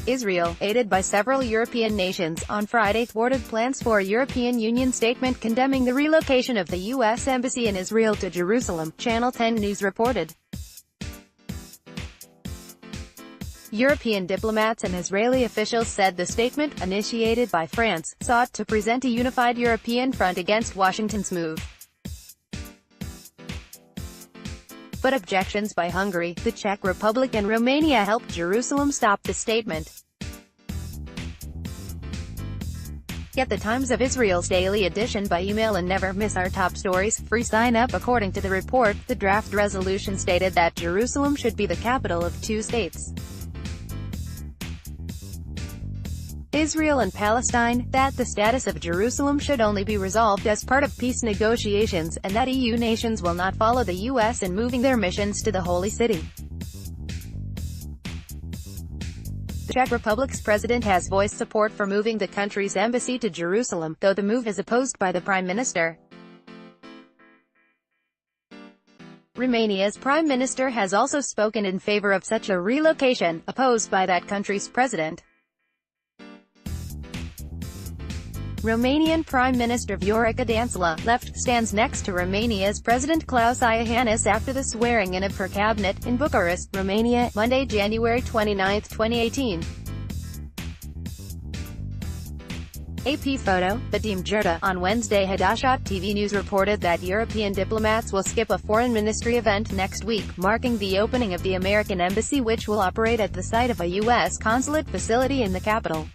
Israel, aided by several European nations, on Friday thwarted plans for a European Union statement condemning the relocation of the U.S. Embassy in Israel to Jerusalem, Channel 10 News reported. European diplomats and Israeli officials said the statement, initiated by France, sought to present a unified European front against Washington's move. But objections by Hungary, the Czech Republic and Romania helped Jerusalem stop the statement. Get the Times of Israel's daily edition by email and never miss our top stories. Free sign up. According to the report, the draft resolution stated that Jerusalem should be the capital of two states, Israel and Palestine, that the status of Jerusalem should only be resolved as part of peace negotiations, and that EU nations will not follow the US in moving their missions to the Holy City. The Czech Republic's president has voiced support for moving the country's embassy to Jerusalem, though the move is opposed by the Prime Minister. Romania's Prime Minister has also spoken in favor of such a relocation, opposed by that country's president. Romanian Prime Minister Viorica Dăncilă left stands next to Romania's President Klaus Iohannis after the swearing-in of her cabinet, in Bucharest, Romania, Monday, January 29, 2018. AP photo, Vadim Jurda. On Wednesday, Hadashat TV News reported that European diplomats will skip a foreign ministry event next week, marking the opening of the American embassy, which will operate at the site of a U.S. consulate facility in the capital.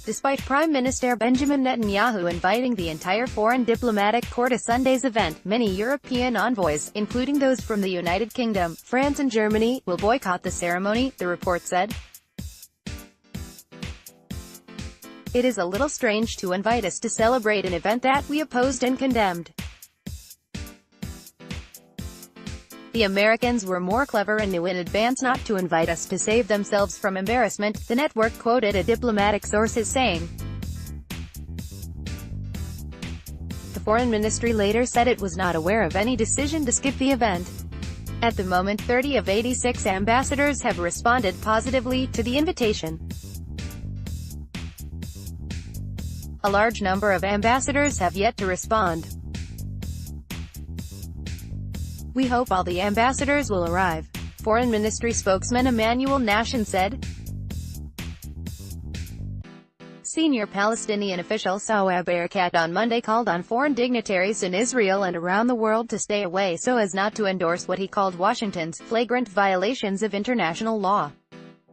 Despite Prime Minister Benjamin Netanyahu inviting the entire foreign diplomatic corps to Sunday's event, many European envoys, including those from the United Kingdom, France and Germany, will boycott the ceremony, the report said. It is a little strange to invite us to celebrate an event that we opposed and condemned. The Americans were more clever and knew in advance not to invite us to save themselves from embarrassment, the network quoted a diplomatic source as saying. The foreign ministry later said it was not aware of any decision to skip the event. At the moment, 30 of 86 ambassadors have responded positively to the invitation. A large number of ambassadors have yet to respond. We hope all the ambassadors will arrive, Foreign Ministry spokesman Emmanuel Nashin said. Senior Palestinian official Sawab Erekat on Monday called on foreign dignitaries in Israel and around the world to stay away so as not to endorse what he called Washington's flagrant violations of international law.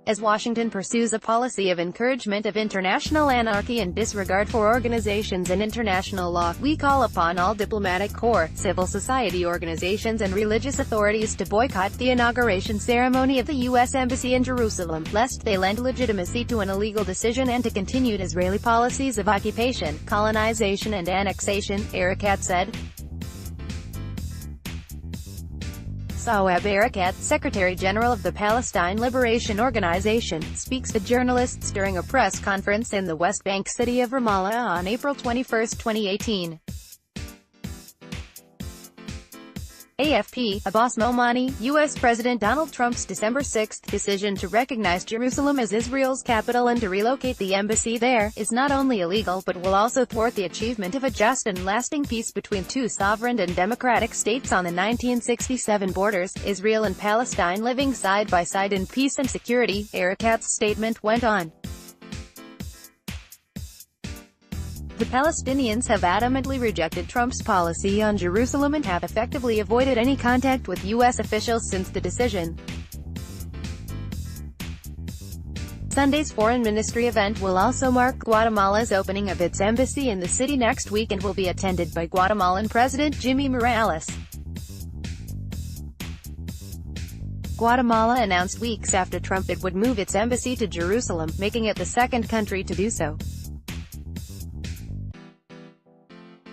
As Washington pursues a policy of encouragement of international anarchy and disregard for organizations and international law, we call upon all diplomatic corps, civil society organizations and religious authorities to boycott the inauguration ceremony of the U.S. Embassy in Jerusalem, lest they lend legitimacy to an illegal decision and to continued Israeli policies of occupation, colonization and annexation, Erekat said. Sawab Erekat, Secretary-General of the Palestine Liberation Organization, speaks to journalists during a press conference in the West Bank city of Ramallah on April 21, 2018. AFP, Abbas Momani, U.S. President Donald Trump's December 6 decision to recognize Jerusalem as Israel's capital and to relocate the embassy there, is not only illegal but will also thwart the achievement of a just and lasting peace between two sovereign and democratic states on the 1967 borders, Israel and Palestine living side by side in peace and security, Erekat's statement went on. The Palestinians have adamantly rejected Trump's policy on Jerusalem and have effectively avoided any contact with U.S. officials since the decision. Sunday's foreign ministry event will also mark Guatemala's opening of its embassy in the city next week and will be attended by Guatemalan President Jimmy Morales. Guatemala announced weeks after Trump it would move its embassy to Jerusalem, making it the second country to do so.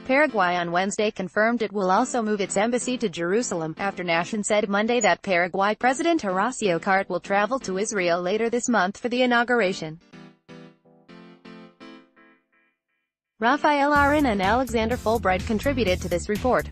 Paraguay on Wednesday confirmed it will also move its embassy to Jerusalem, after Nashin said Monday that Paraguay President Horacio Cartes will travel to Israel later this month for the inauguration. Raphael Aron and Alexander Fulbright contributed to this report.